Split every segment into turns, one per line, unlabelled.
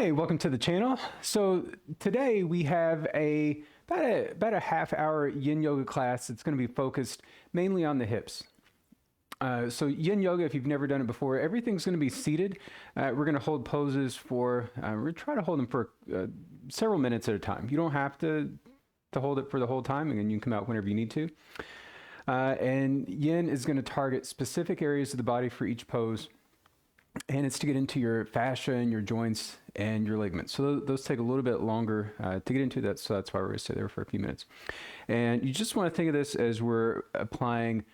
Hi, welcome to the channel. So today we have about a half-hour Yin Yoga class that's going to be focused mainly on the hips. So Yin Yoga, if you've never done it before, everything's going to be seated. We're going to hold poses for, we're going to try to hold them for several minutes at a time. You don't have to hold it for the whole time, and you can come out whenever you need to. And Yin is going to target specific areas of the body for each pose. And it's to get into your fascia and your joints and your ligaments. So those take a little bit longer to get into that. So that's why we're going to stay there for a few minutes. And you just want to think of this as we're applying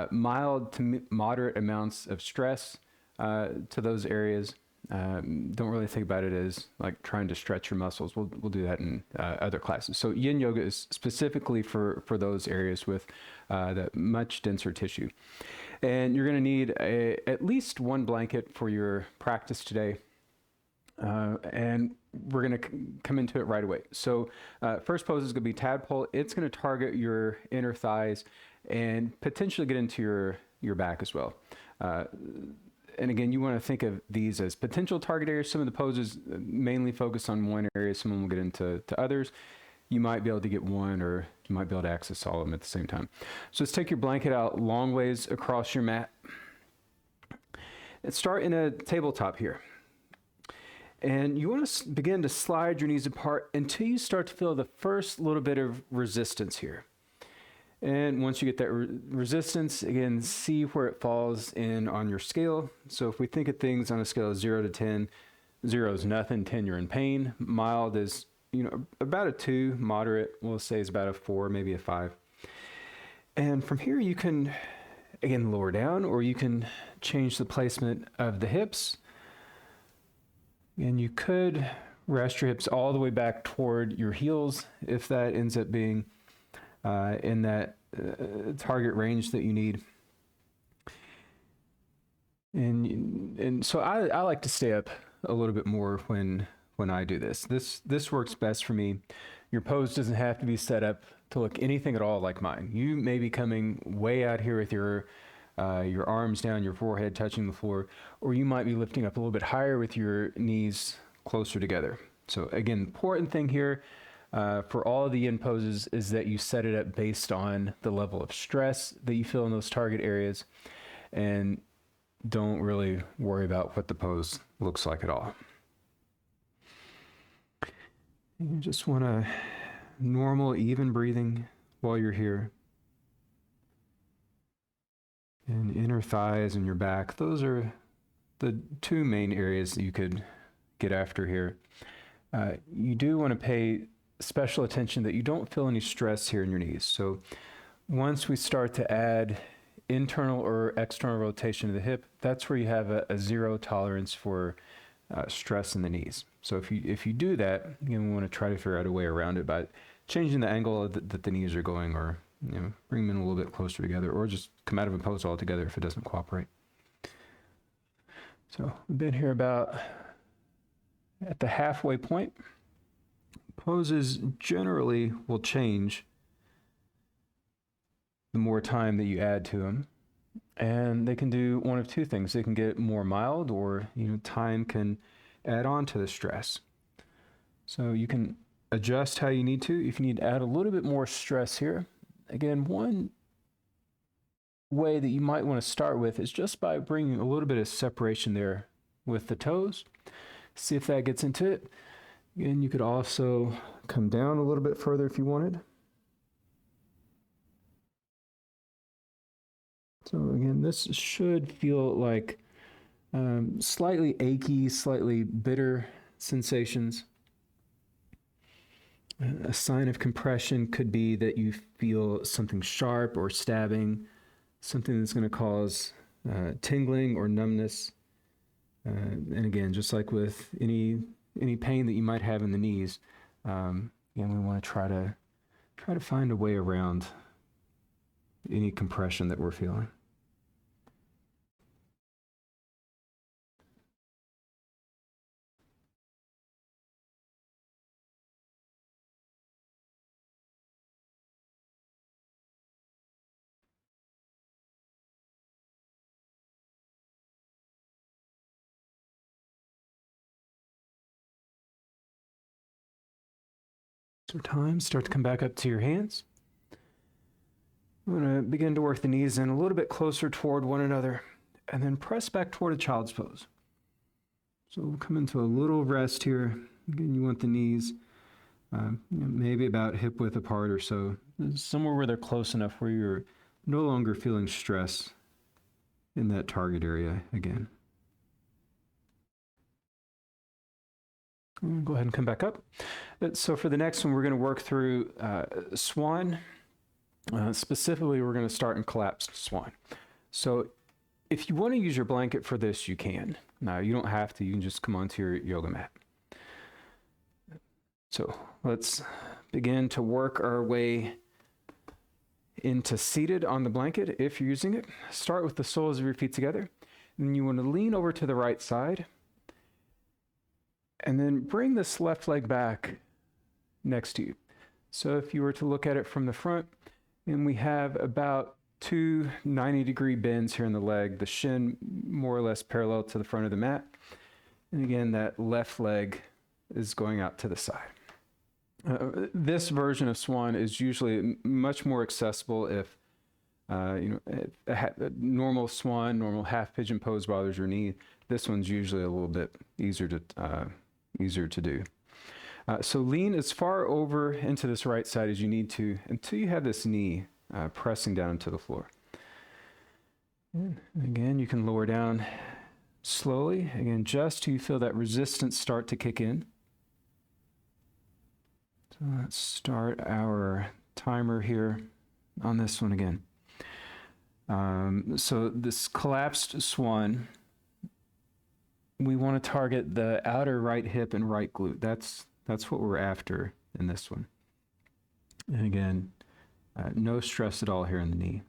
mild to moderate amounts of stress to those areas. Don't really think about it as like trying to stretch your muscles. We'll do that in other classes. So Yin Yoga is specifically for those areas with that much denser tissue. And you're going to need at least one blanket for your practice today. And we're going to come into it right away. So first pose is going to be tadpole. It's going to target your inner thighs and potentially get into your back as well. And again, you want to think of these as potential target areas. Some of the poses mainly focus on one area. Some of them will get into others. You might be able to get one, or you might be able to access all of them at the same time. So let's take your blanket out long ways across your mat. And start in a tabletop here. And you want to begin to slide your knees apart until you start to feel the first little bit of resistance here. And once you get that resistance, again, see where it falls in on your scale. So if we think of things on a scale of 0 to 10, 0 is nothing, 10 you're in pain, mild is about a 2, moderate, we'll say is about a 4, maybe a 5. And from here you can, again, lower down, or you can change the placement of the hips. And you could rest your hips all the way back toward your heels if that ends up being in that target range that you need. And so I like to stay up a little bit more when I do this. This works best for me. Your pose doesn't have to be set up to look anything at all like mine. You may be coming way out here with your arms down, your forehead touching the floor, or you might be lifting up a little bit higher with your knees closer together. So again, important thing here for all of the Yin poses is that you set it up based on the level of stress that you feel in those target areas, and don't really worry about what the pose looks like at all. You just want a normal, even breathing while you're here. And inner thighs and your back, those are the two main areas that you could get after here. You do want to pay special attention that you don't feel any stress here in your knees. So once we start to add internal or external rotation to the hip, that's where you have a zero tolerance for stress in the knees. So if you do that, again, we want to try to figure out a way around it by changing the angle that the knees are going, or bring them in a little bit closer together, or just come out of a pose altogether if it doesn't cooperate. So we've been here about at the halfway point. Poses generally will change the more time that you add to them. And they can do one of two things. They can get more mild, or time can add on to the stress. So you can adjust how you need to. If you need to add a little bit more stress here, again, one way that you might want to start with is just by bringing a little bit of separation there with the toes. See if that gets into it. Again, you could also come down a little bit further if you wanted. So again, this should feel like slightly achy, slightly bitter sensations. A sign of compression could be that you feel something sharp or stabbing, something that's going to cause tingling or numbness. And again, just like with any pain that you might have in the knees, again, we want to try to find a way around any compression that we're feeling. Some time, start to come back up to your hands. I'm going to begin to work the knees in a little bit closer toward one another, and then press back toward a child's pose. So we'll come into a little rest here. Again, you want the knees maybe about hip width apart or so, somewhere where they're close enough where you're no longer feeling stress in that target area again. Go ahead and come back up. So for the next one, we're going to work through Swan. Specifically, we're going to start in collapsed Swan. So if you want to use your blanket for this, you can. Now, you don't have to. You can just come onto your yoga mat. So let's begin to work our way into seated on the blanket if you're using it. Start with the soles of your feet together. And you want to lean over to the right side. And then bring this left leg back next to you. So if you were to look at it from the front, and we have about 2 90-degree bends here in the leg, the shin more or less parallel to the front of the mat. And again, that left leg is going out to the side. This version of Swan is usually much more accessible if, a normal Swan, normal half pigeon pose bothers your knee. This one's usually a little bit easier to do. So lean as far over into this right side as you need to until you have this knee pressing down to the floor. And again, you can lower down slowly, again, just till you feel that resistance start to kick in. So let's start our timer here on this one again. So this collapsed Swan, we want to target the outer right hip and right glute. That's what we're after in this one. And again, no stress at all here in the knee.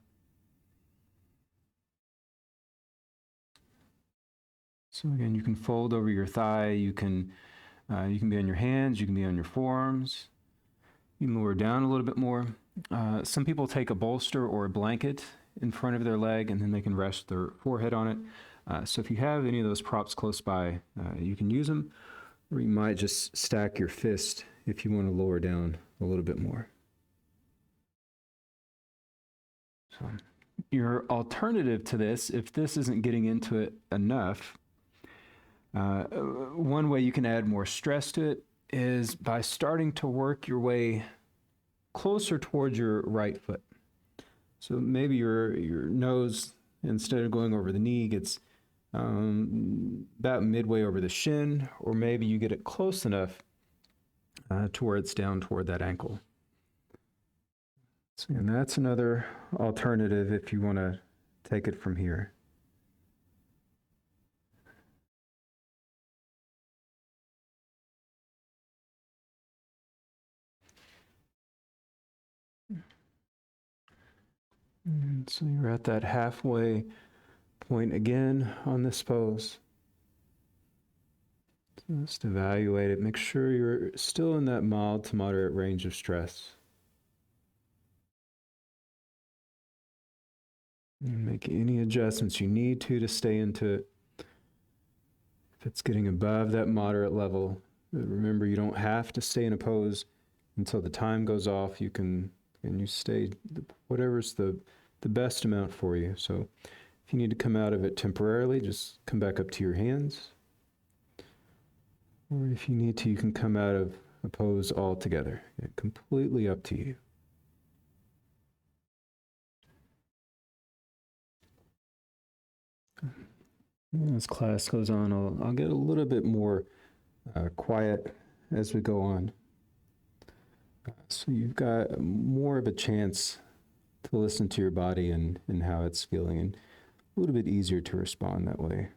So again, you can fold over your thigh. You can be on your hands. You can be on your forearms. You can lower down a little bit more. Some people take a bolster or a blanket in front of their leg, and then they can rest their forehead on it. So if you have any of those props close by, you can use them, or you might just stack your fist if you want to lower down a little bit more. So your alternative to this, if this isn't getting into it enough, one way you can add more stress to it is by starting to work your way closer towards your right foot. So maybe your nose, instead of going over the knee, gets about midway over the shin, or maybe you get it close enough to where it's down toward that ankle. So, and that's another alternative if you want to take it from here. And so you're at that halfway point again on this pose. So just evaluate it. Make sure you're still in that mild to moderate range of stress. And make any adjustments you need to stay into it. If it's getting above that moderate level, remember you don't have to stay in a pose until the time goes off. You can, and you stay whatever's the best amount for you. So if you need to come out of it temporarily, just come back up to your hands. Or if you need to, you can come out of a pose altogether. Completely up to you. As class goes on, I'll get a little bit more quiet as we go on. So you've got more of a chance to listen to your body and how it's feeling, and a little bit easier to respond that way.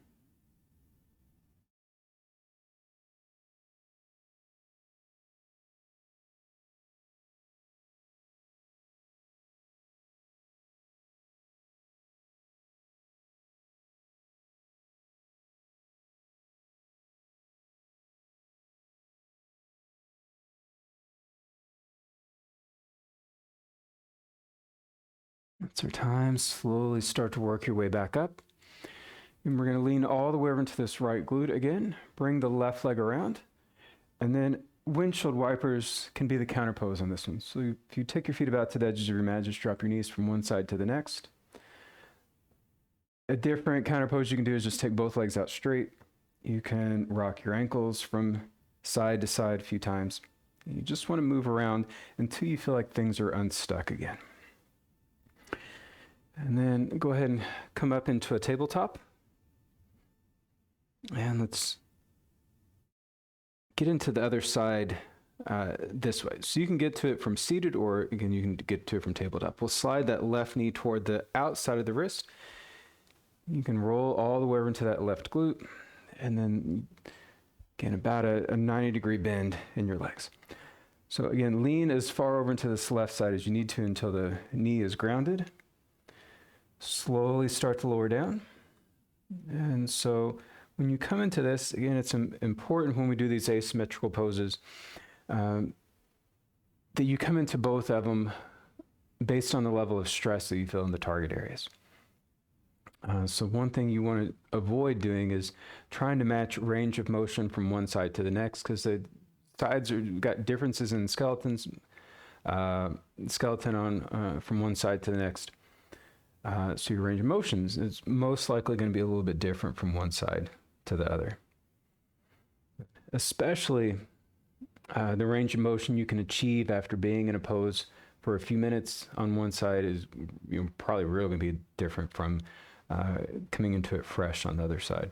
That's our time. Slowly start to work your way back up. And we're going to lean all the way over into this right glute again. Bring the left leg around. And then windshield wipers can be the counter pose on this one. So if you take your feet about to the edges of your mat, just drop your knees from one side to the next. A different counter pose you can do is just take both legs out straight. You can rock your ankles from side to side a few times. You just want to move around until you feel like things are unstuck again. And then go ahead and come up into a tabletop. And let's get into the other side this way. So you can get to it from seated, or again, you can get to it from tabletop. We'll slide that left knee toward the outside of the wrist. You can roll all the way over into that left glute, and then again, about a 90-degree bend in your legs. So again, lean as far over into this left side as you need to until the knee is grounded. Slowly start to lower down. And so when you come into this, again, it's important when we do these asymmetrical poses that you come into both of them based on the level of stress that you feel in the target areas. So one thing you want to avoid doing is trying to match range of motion from one side to the next, because the sides got differences in skeleton on from one side to the next. So your range of motions is most likely going to be a little bit different from one side to the other. Especially the range of motion you can achieve after being in a pose for a few minutes on one side is probably really going to be different from coming into it fresh on the other side.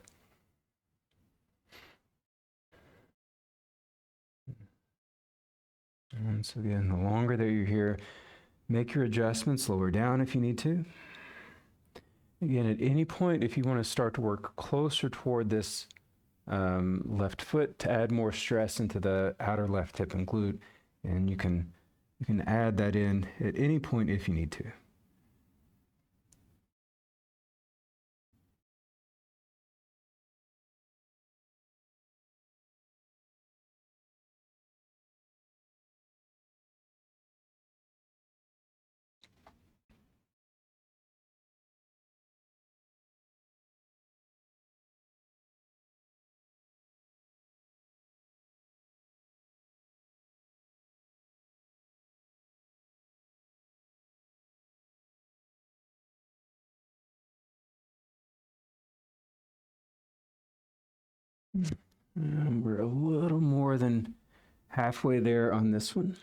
And so again, the longer that you're here, make your adjustments, lower down if you need to. Again, at any point, if you want to start to work closer toward this left foot to add more stress into the outer left hip and glute, and you can add that in at any point if you need to. And we're a little more than halfway there on this one.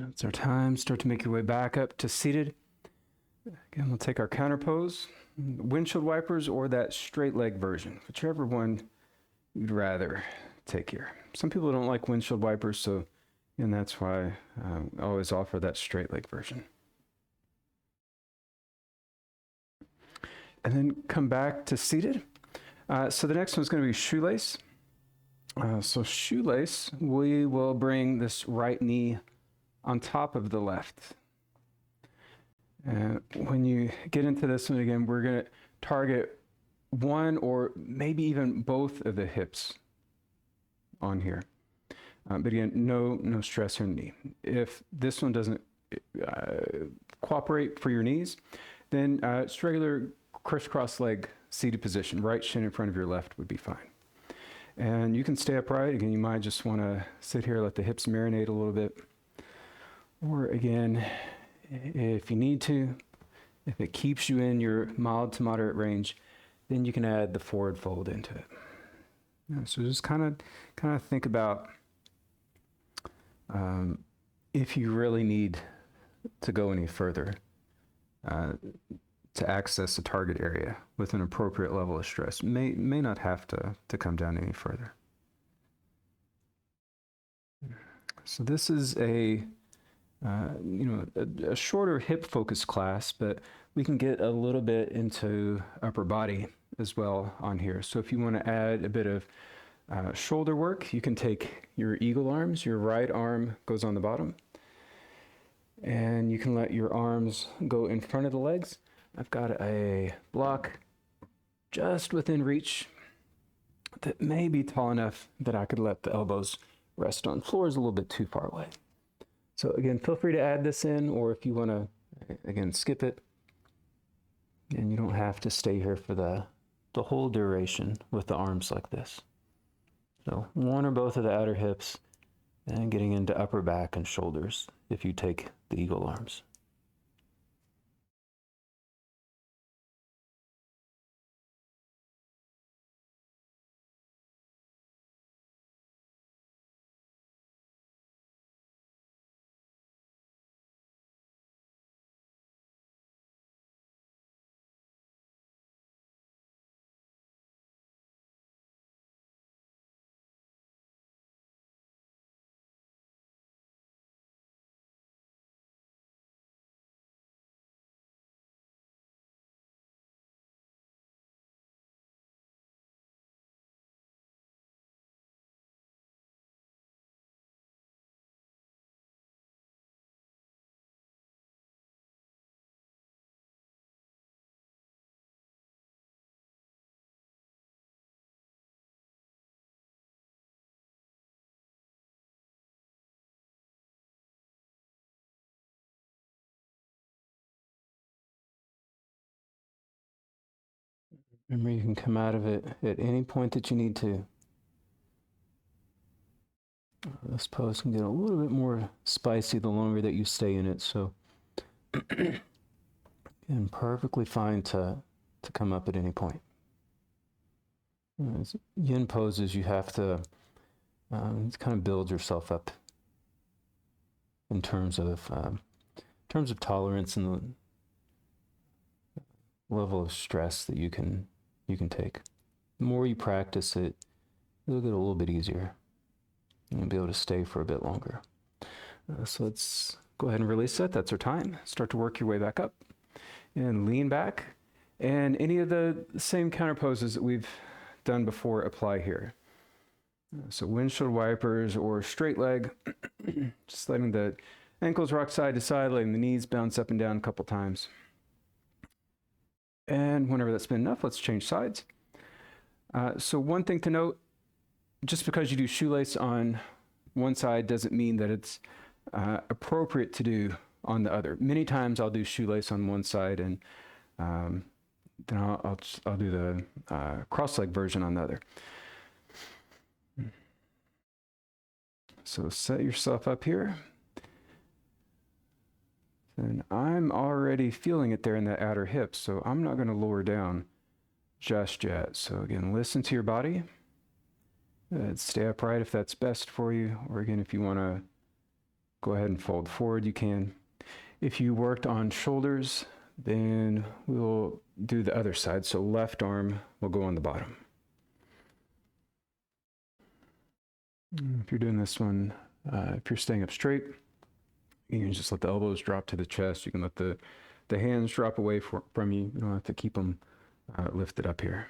It's our time. Start to make your way back up to seated. Again, we'll take our counter pose, windshield wipers, or that straight leg version, whichever one you'd rather take here. Some people don't like windshield wipers, and that's why I always offer that straight leg version. And then come back to seated. So the next one's going to be shoelace. So shoelace, we will bring this right knee on top of the left. When you get into this one again, we're going to target one or maybe even both of the hips on here. But again, no stress on knee. If this one doesn't cooperate for your knees, then it's regular crisscross leg seated position. Right shin in front of your left would be fine. And you can stay upright. Again, you might just want to sit here, let the hips marinate a little bit. Or again, if you need to, if it keeps you in your mild to moderate range, then you can add the forward fold into it. So just kind of think about if you really need to go any further to access the target area with an appropriate level of stress. May not have to come down any further. So this is a shorter hip focused class, but we can get a little bit into upper body as well on here. So if you want to add a bit of shoulder work, you can take your eagle arms. Your right arm goes on the bottom, and you can let your arms go in front of the legs. I've got a block just within reach that may be tall enough that I could let the elbows rest on. Floor is a little bit too far away. So again, feel free to add this in, or if you want to, again, skip it. And you don't have to stay here for the whole duration with the arms like this. So one or both of the outer hips, and getting into upper back and shoulders if you take the eagle arms. Remember, you can come out of it at any point that you need to. This pose can get a little bit more spicy the longer that you stay in it, so and perfectly fine to come up at any point. As yin poses, you have to kind of build yourself up in terms of tolerance and the level of stress that you can take. The more you practice it, it'll get a little bit easier. You'll be able to stay for a bit longer. So let's go ahead and release that. That's our time. Start to work your way back up and lean back. And any of the same counter poses that we've done before apply here. So windshield wipers or straight leg, just letting the ankles rock side to side, letting the knees bounce up and down a couple times. And whenever that's been enough, let's change sides. So one thing to note, just because you do shoelace on one side doesn't mean that it's appropriate to do on the other. Many times I'll do shoelace on one side, and then I'll do the cross-leg version on the other. So set yourself up here. And I'm already feeling it there in the outer hips, so I'm not going to lower down just yet. So again, listen to your body. Stay upright if that's best for you, or again, if you want to go ahead and fold forward, you can. If you worked on shoulders, then we'll do the other side. So left arm will go on the bottom. If you're doing this one, if you're staying up straight, you can just let the elbows drop to the chest. You can let the hands drop away from you. You don't have to keep them lifted up here.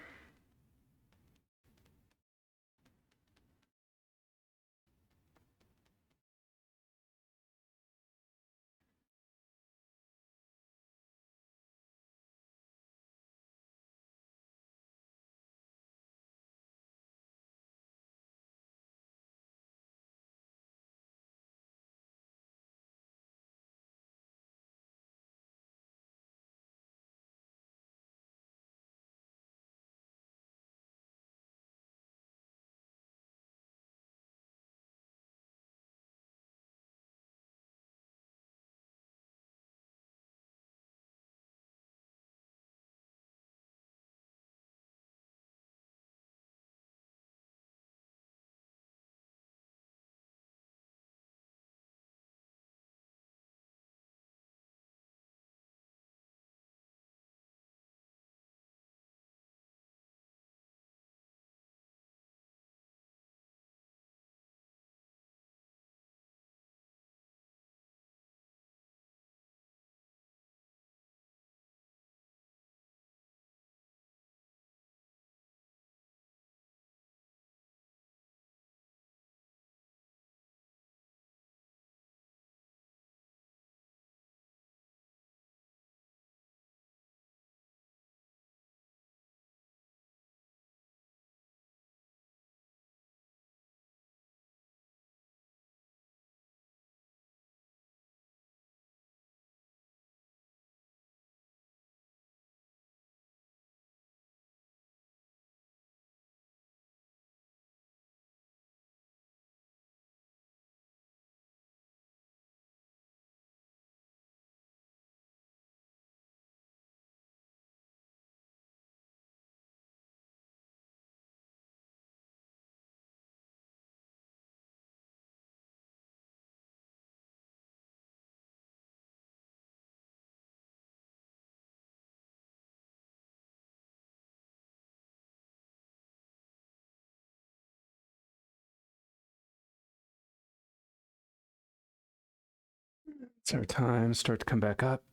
It's our time. Start to come back up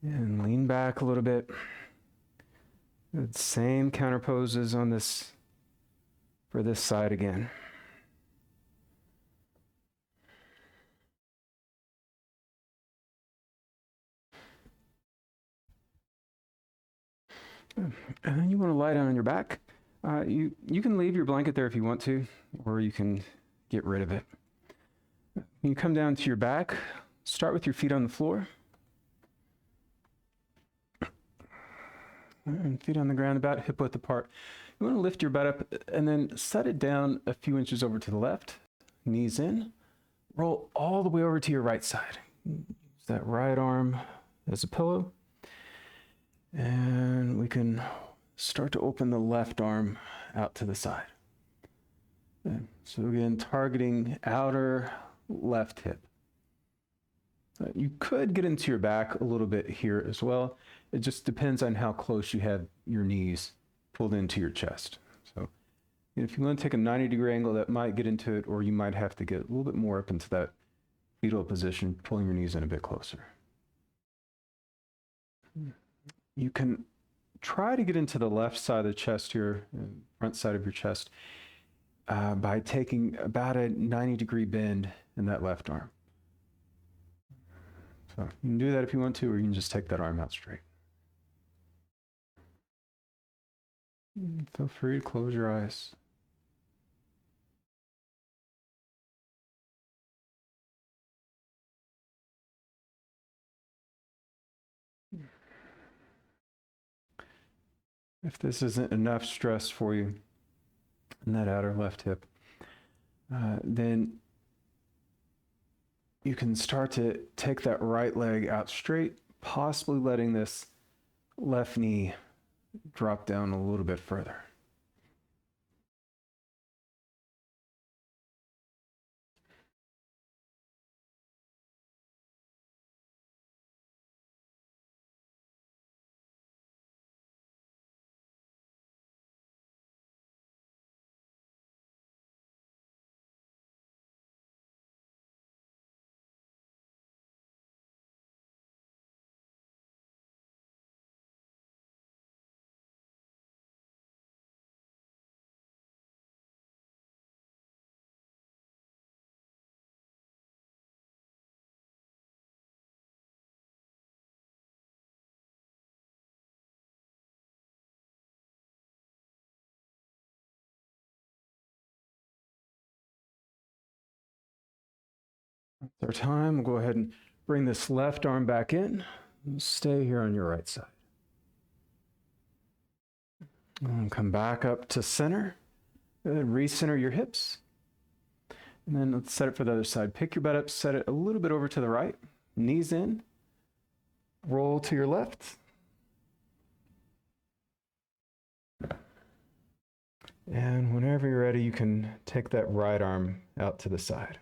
and lean back a little bit. Good. Same counter poses on this for this side again. And then you want to lie down on your back. You can leave your blanket there if you want to, or you can get rid of it. You come down to your back. Start with your feet on the floor. And feet on the ground, about hip width apart. You want to lift your butt up and then set it down a few inches over to the left. Knees in. Roll all the way over to your right side. Use that right arm as a pillow. And we can start to open the left arm out to the side. Okay. So again, targeting outer left hip. You could get into your back a little bit here as well. It just depends on how close you have your knees pulled into your chest. So if you want to take a 90-degree angle, that might get into it, or you might have to get a little bit more up into that fetal position, pulling your knees in a bit closer. You can try to get into the left side of the chest here, front side of your chest, by taking about a 90-degree bend in that left arm. So you can do that if you want to, or you can just take that arm out straight. Feel free to close your eyes. If this isn't enough stress for you in that outer left hip, then you can start to take that right leg out straight, possibly letting this left knee drop down a little bit further. It's our time. We'll go ahead and bring this left arm back in. Stay here on your right side. And come back up to center. Good. Recenter your hips. And then let's set it for the other side. Pick your butt up, set it a little bit over to the right. Knees in. Roll to your left. And whenever you're ready, you can take that right arm out to the side.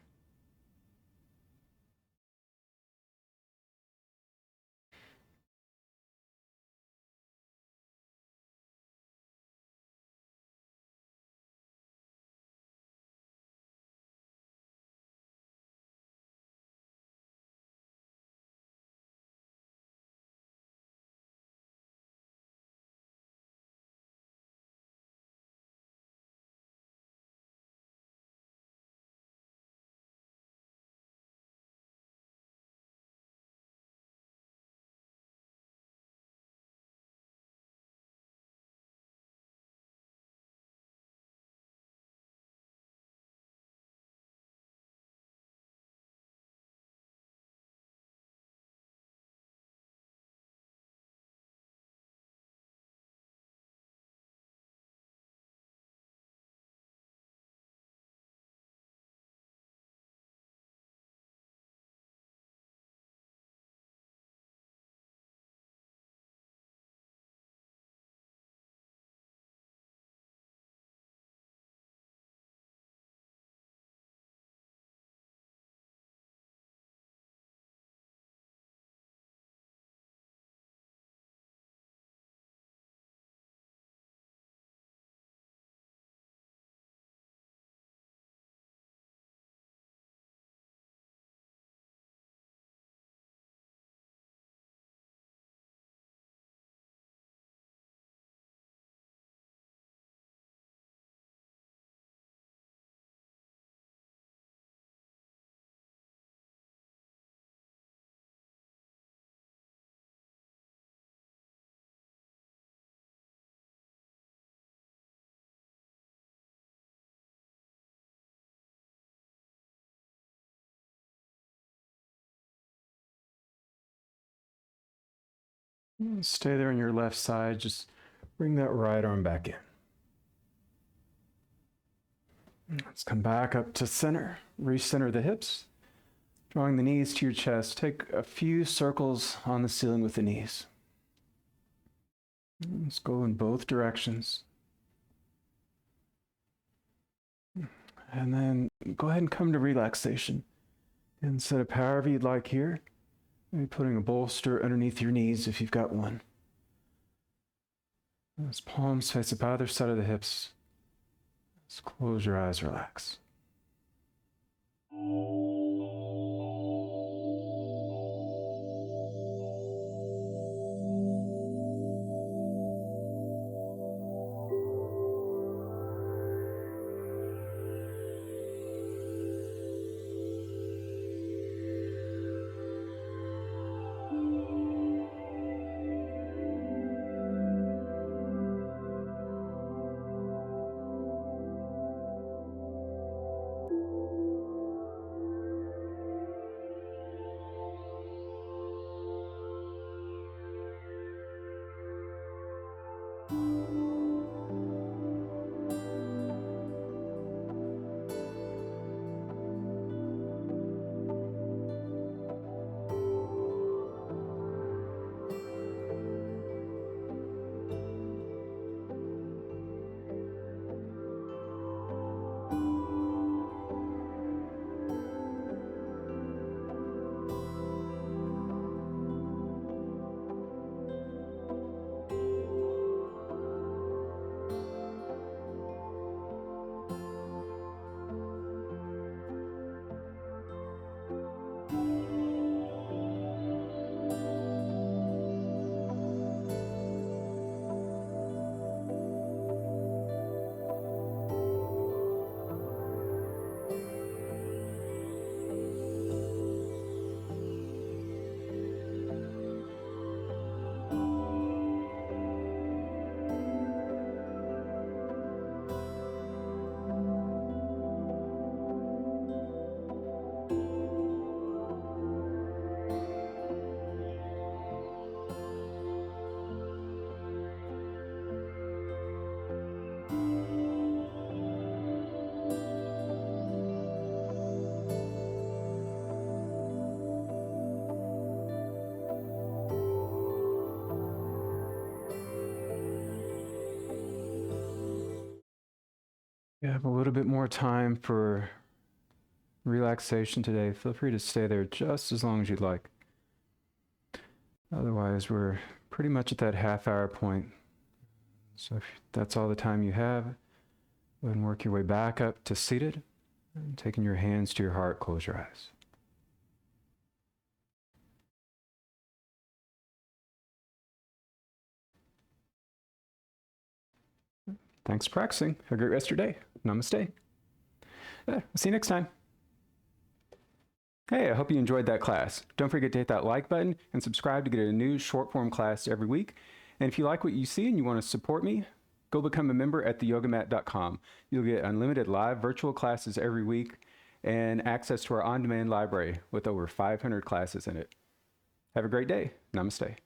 Stay there on your left side. Just bring that right arm back in. Let's come back up to center. Recenter the hips. Drawing the knees to your chest. Take a few circles on the ceiling with the knees. Let's go in both directions. And then go ahead and come to relaxation. And set up however you'd like here. Maybe putting a bolster underneath your knees if you've got one. Those palms face up either side of the hips. Just close your eyes, relax. You have a little bit more time for relaxation today. Feel free to stay there just as long as you'd like. Otherwise, we're pretty much at that half-hour point. So if that's all the time you have, go ahead and work your way back up to seated. And taking your hands to your heart, close your eyes. Thanks for practicing. Have a great rest of your day. Namaste. I'll see you next time. Hey, I hope you enjoyed that class. Don't forget to hit that like button and subscribe to get a new short form class every week. And if you like what you see and you want to support me, go become a member at theyogamat.com. You'll get unlimited live virtual classes every week and access to our on-demand library with over 500 classes in it. Have a great day. Namaste.